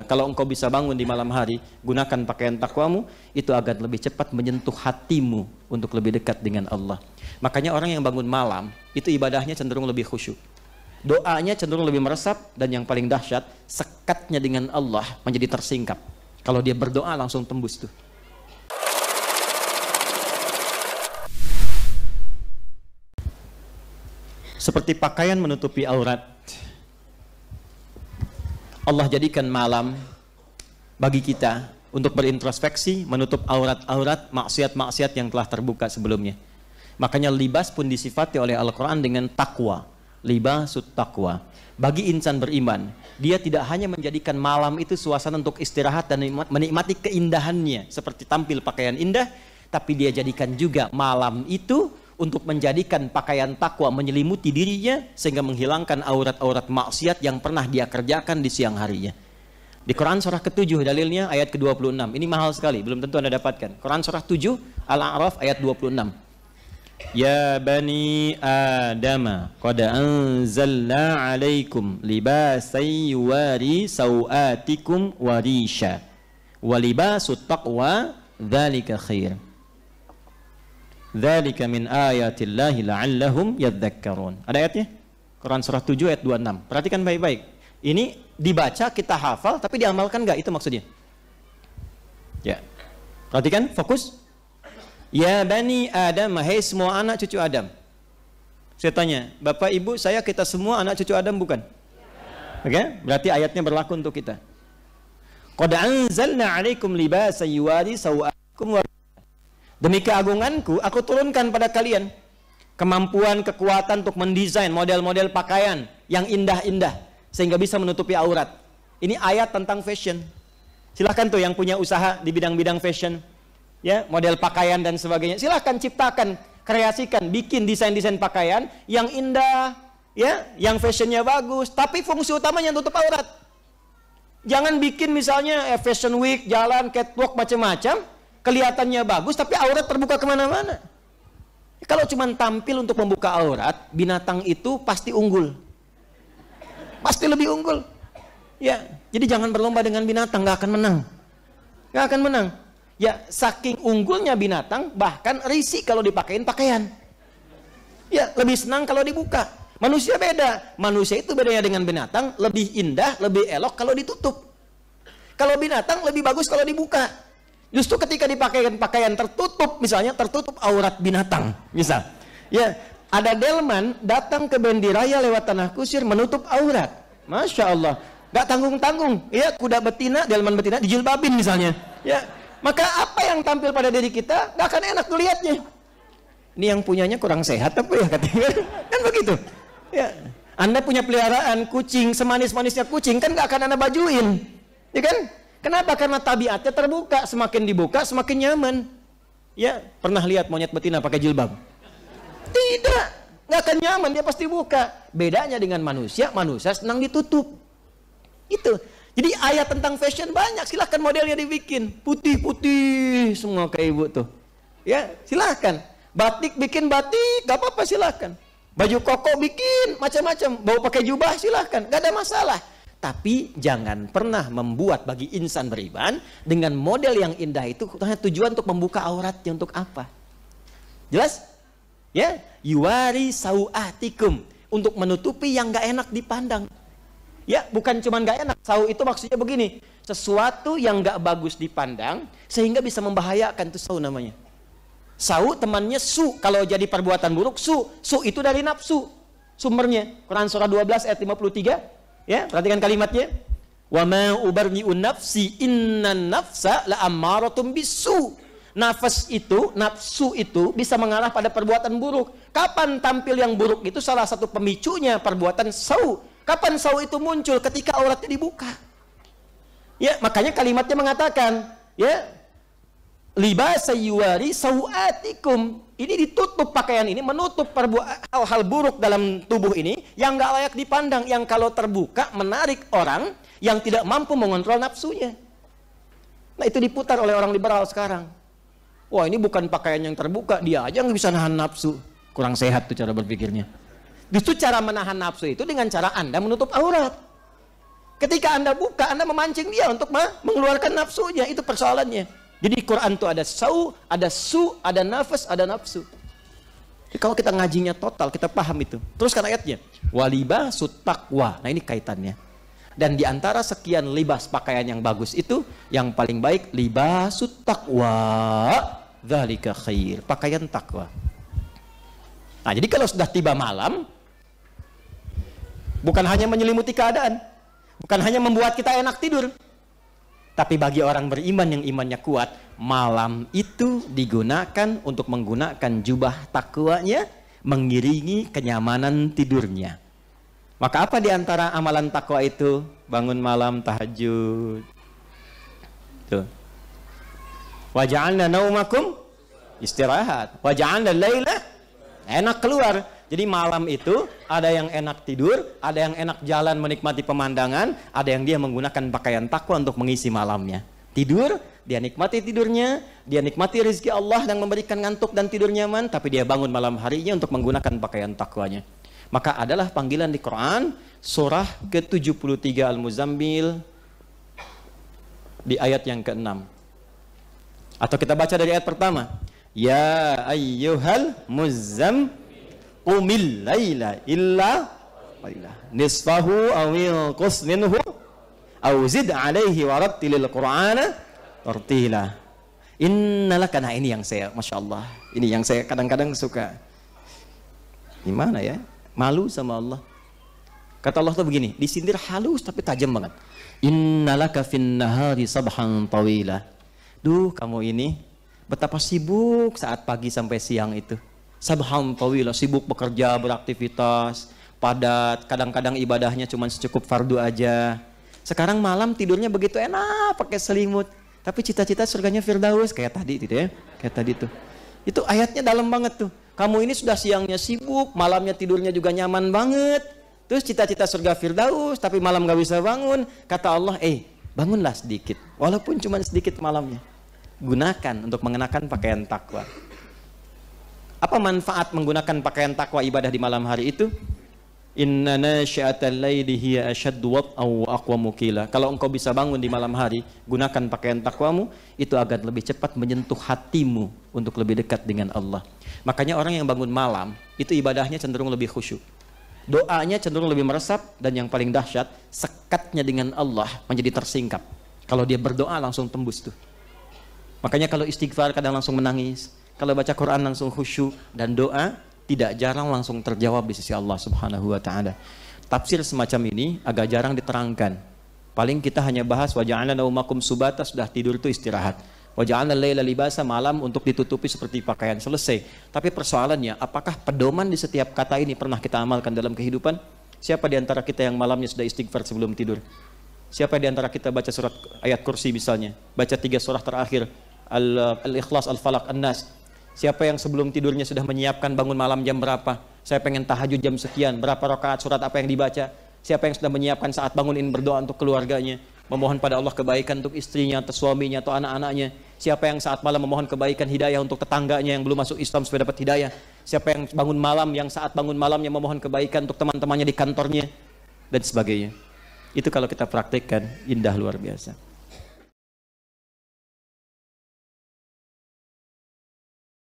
Kalau engkau bisa bangun di malam hari, gunakan pakaian takwamu, itu agar lebih cepat menyentuh hatimu untuk lebih dekat dengan Allah. Makanya orang yang bangun malam, itu ibadahnya cenderung lebih khusyuk. Doanya cenderung lebih meresap, dan yang paling dahsyat, sekatnya dengan Allah menjadi tersingkap. Kalau dia berdoa langsung tembus tuh. Seperti pakaian menutupi aurat, Allah jadikan malam bagi kita untuk berintrospeksi, menutup aurat-aurat maksiat-maksiat yang telah terbuka sebelumnya. Makanya libas pun disifati oleh Al-Quran dengan takwa, libasut takwa. Bagi insan beriman, dia tidak hanya menjadikan malam itu suasana untuk istirahat dan menikmati keindahannya seperti tampil pakaian indah, tapi dia jadikan juga malam itu untuk menjadikan pakaian takwa menyelimuti dirinya sehingga menghilangkan aurat-aurat maksiat yang pernah dia kerjakan di siang harinya. Di Quran surah ke-7 dalilnya ayat ke-26. Ini mahal sekali, belum tentu Anda dapatkan. Quran surah 7 Al-A'raf ayat 26. Ya bani Adam, qad anzalna 'alaikum libasan yuwari sawatikum warisha wa libasut taqwa dzalika khair. Dzalika min ayatillahi la'allahum yadhakkarun. Ada ayatnya? Quran surah 7 ayat 26. Perhatikan baik-baik. Ini dibaca, kita hafal, tapi diamalkan enggak? Itu maksudnya. Ya. Perhatikan, fokus. Ya bani Adam, hai semua anak cucu Adam. Saya tanya, Bapak Ibu, saya, kita semua anak cucu Adam bukan? Oke? Okay? Berarti ayatnya berlaku untuk kita. Qad anzalna 'alaikum libasan yuwari sawatikum wa demi keagunganku, aku turunkan pada kalian kemampuan, kekuatan untuk mendesain model-model pakaian yang indah-indah sehingga bisa menutupi aurat. Ini ayat tentang fashion. Silahkan tuh yang punya usaha di bidang-bidang fashion, ya, model pakaian dan sebagainya. Silahkan ciptakan, kreasikan, bikin desain-desain pakaian yang indah, ya, yang fashionnya bagus, tapi fungsi utamanya tutup aurat. Jangan bikin misalnya fashion week, jalan, catwalk, macam-macam. Kelihatannya bagus tapi aurat terbuka kemana-mana. Kalau cuma tampil untuk membuka aurat, binatang itu pasti unggul, pasti lebih unggul, ya. Jadi jangan berlomba dengan binatang, nggak akan menang, nggak akan menang. Ya, saking unggulnya binatang, bahkan risih kalau dipakein pakaian. Ya, lebih senang kalau dibuka. Manusia beda, manusia itu bedanya dengan binatang, lebih indah, lebih elok kalau ditutup. Kalau binatang lebih bagus kalau dibuka. Justru ketika dipakaikan pakaian tertutup, misalnya tertutup aurat binatang, misal, ya, ada delman datang ke bendiraya lewat tanah kusir menutup aurat, masya Allah, nggak tanggung-tanggung, ya, kuda betina, delman betina dijilbabin misalnya, ya, maka apa yang tampil pada diri kita nggak akan enak dilihatnya. Ini yang punyanya kurang sehat apa ya katanya, kan begitu, ya. Anda punya peliharaan kucing, semanis-manisnya kucing kan nggak akan Anda bajuin, ya kan? Kenapa? Karena tabiatnya terbuka, semakin dibuka semakin nyaman. Ya, pernah lihat monyet betina pakai jilbab? Tidak, nggak akan nyaman, dia pasti buka. Bedanya dengan manusia, manusia senang ditutup. Itu. Jadi ayat tentang fashion banyak, silahkan modelnya dibikin putih-putih semua kayak ibu tuh. Ya, silahkan. Batik bikin batik, gak apa-apa, silahkan. Baju koko bikin macam-macam, bawa pakai jubah silahkan, gak ada masalah. Tapi jangan pernah membuat bagi insan beriman dengan model yang indah itu hanya tujuan untuk membuka auratnya. Untuk apa? Jelas? Ya, yuwari sau'atikum, untuk menutupi yang gak enak dipandang. Ya, bukan cuma gak enak. Sau itu maksudnya begini, sesuatu yang gak bagus dipandang sehingga bisa membahayakan, itu sau namanya. Sau temannya su, kalau jadi perbuatan buruk su itu dari nafsu sumbernya. Quran surah 12 ayat 53. Ya, perhatikan kalimatnya. Wa ma ubarri'un nafsi innan nafsa la'ammaratun bisu. Nafsu itu bisa mengarah pada perbuatan buruk. Kapan tampil yang buruk itu? Salah satu pemicunya perbuatan sau. Kapan sau itu muncul? Ketika auratnya dibuka. Ya, makanya kalimatnya mengatakan, ya, libasa yuwari sau'atikum. Ini ditutup pakaian ini, menutup hal-hal buruk dalam tubuh ini yang gak layak dipandang, yang kalau terbuka menarik orang yang tidak mampu mengontrol nafsunya. Nah, itu diputar oleh orang liberal sekarang. Wah, ini bukan pakaian yang terbuka, dia aja nggak bisa nahan nafsu. Kurang sehat tuh cara berpikirnya. Justru cara menahan nafsu itu dengan cara Anda menutup aurat. Ketika Anda buka, Anda memancing dia untuk mengeluarkan nafsunya. Itu persoalannya. Jadi Quran itu ada sau, ada su, ada nafas, ada nafsu. Jadi kalau kita ngajinya total, kita paham itu. Teruskan ayatnya. Walibasut taqwa. Nah ini kaitannya. Dan di antara sekian libas pakaian yang bagus itu, yang paling baik libasut taqwa. Dzalika khair. Pakaian takwa. Nah jadi kalau sudah tiba malam, bukan hanya menyelimuti keadaan, bukan hanya membuat kita enak tidur, tapi bagi orang beriman yang imannya kuat, malam itu digunakan untuk menggunakan jubah takwanya, mengiringi kenyamanan tidurnya. Maka apa di antara amalan takwa itu? Bangun malam tahajud. Tuh. Wa ja'alna naumakum istirahat. Wa ja'alna laila enak keluar. Jadi malam itu ada yang enak tidur, ada yang enak jalan menikmati pemandangan, ada yang dia menggunakan pakaian takwa untuk mengisi malamnya. Tidur, dia nikmati tidurnya, dia nikmati rezeki Allah yang memberikan ngantuk dan tidur nyaman, tapi dia bangun malam harinya untuk menggunakan pakaian takwanya. Maka adalah panggilan di Quran surah ke-73 Al-Muzammil di ayat yang ke-6. Atau kita baca dari ayat pertama. Ya ayyuhal muzzam qumil laila illa nisfahu awil qus minhu aw zid alaihi warattilil qur'ana tartila. Innalaka. Nah ini yang saya, Masya Allah, ini yang saya kadang-kadang suka, gimana ya, malu sama Allah. Kata Allah tuh begini, disindir halus tapi tajam banget. Innalaka fin nahari sabhan tawila. Duh kamu ini betapa sibuk saat pagi sampai siang itu. Sabhan tawila, sibuk bekerja, beraktivitas, padat, kadang-kadang ibadahnya cuma secukup fardu aja. Sekarang malam tidurnya begitu enak pakai selimut, tapi cita-cita surganya Firdaus kayak tadi gitu ya, kayak tadi tuh. Itu ayatnya dalam banget tuh. Kamu ini sudah siangnya sibuk, malamnya tidurnya juga nyaman banget. Terus cita-cita surga Firdaus, tapi malam gak bisa bangun. Kata Allah, bangunlah sedikit, walaupun cuma sedikit malamnya. Gunakan untuk mengenakan pakaian takwa. Apa manfaat menggunakan pakaian takwa ibadah di malam hari itu? Inna nasyi'atal laili hiya ashaddu wat'an wa aqwamu qila. Kalau engkau bisa bangun di malam hari, gunakan pakaian takwamu, itu akan lebih cepat menyentuh hatimu untuk lebih dekat dengan Allah. Makanya orang yang bangun malam itu ibadahnya cenderung lebih khusyuk. Doanya cenderung lebih meresap, dan yang paling dahsyat, sekatnya dengan Allah menjadi tersingkap. Kalau dia berdoa langsung tembus tuh. Makanya kalau istighfar kadang langsung menangis, kalau baca Quran langsung khusyuk, dan doa tidak jarang langsung terjawab di sisi Allah Subhanahu wa taala. Tafsir semacam ini agak jarang diterangkan. Paling kita hanya bahas wa ja'alna naumakum subata, sudah tidur itu istirahat. Wa ja'alna laila libasa, malam untuk ditutupi seperti pakaian, selesai. Tapi persoalannya, apakah pedoman di setiap kata ini pernah kita amalkan dalam kehidupan? Siapa di antara kita yang malamnya sudah istighfar sebelum tidur? Siapa di antara kita baca surat ayat kursi misalnya, baca 3 surah terakhir, Al-Ikhlas, Al-Falaq, An-Nas? Siapa yang sebelum tidurnya sudah menyiapkan bangun malam jam berapa? Saya pengen tahajud jam sekian, berapa rakaat, surat apa yang dibaca? Siapa yang sudah menyiapkan saat bangunin berdoa untuk keluarganya, memohon pada Allah kebaikan untuk istrinya atau suaminya atau anak-anaknya? Siapa yang saat malam memohon kebaikan hidayah untuk tetangganya yang belum masuk Islam supaya dapat hidayah? Siapa yang bangun malam, yang saat bangun malamnya memohon kebaikan untuk teman-temannya di kantornya dan sebagainya? Itu kalau kita praktekkan, indah luar biasa.